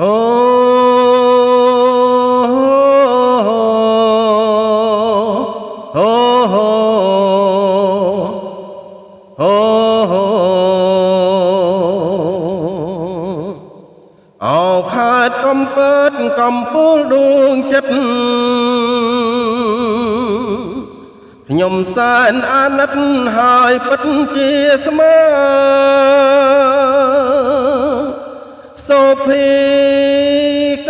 អូអូអូអោខាតកំពើតកំពូលដួងចិត្តខ្ញុំសែនអាណិតហើយពិតជាស្មើសូភី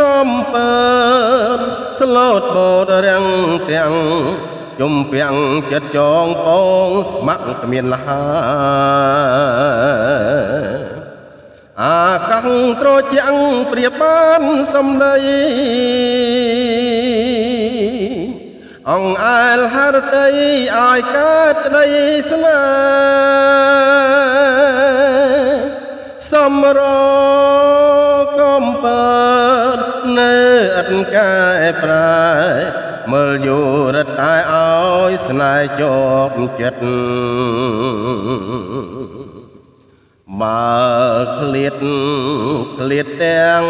កំពើតស្លូតបោតរាំងទាំងយំពាំងចិត្តចងពងស្ម័គ្រគ្មានលហាអាកាំងត្រជាំងព្រាបបានសំដីអងអែលហរតីឲ្យកើតក្តីស្នេហ៍សំរកំពើតនៅអត់កែប្រែមើលយូរត់តែឲ្យស្នេហ៍ជាប់ចិត្តបើឃ្លាតទាំង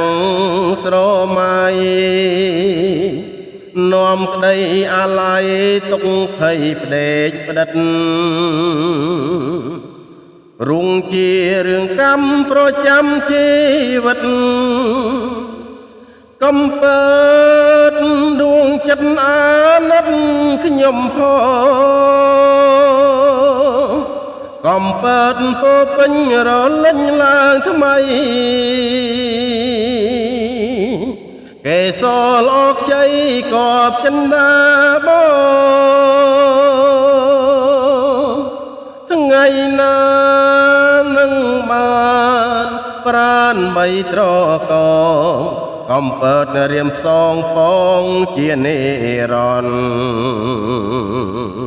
ស្រមៃនាំក្តីអាល័យទុកភ័យផ្ដេកផ្ដិតរុងជារឿងកម្មប្រចាំជីវិតកំពើតដួងចិត្តអាណិតខ្ញុំផងកំពើតពោពេញរលិញឡើងថ្មីកេសរល្អខ្ចីកបចិន្តាបងថ្ងៃណានឹងបានប្រានបីត្រកងកំពើតរៀមផ្សងពងជានិរន្តរ៍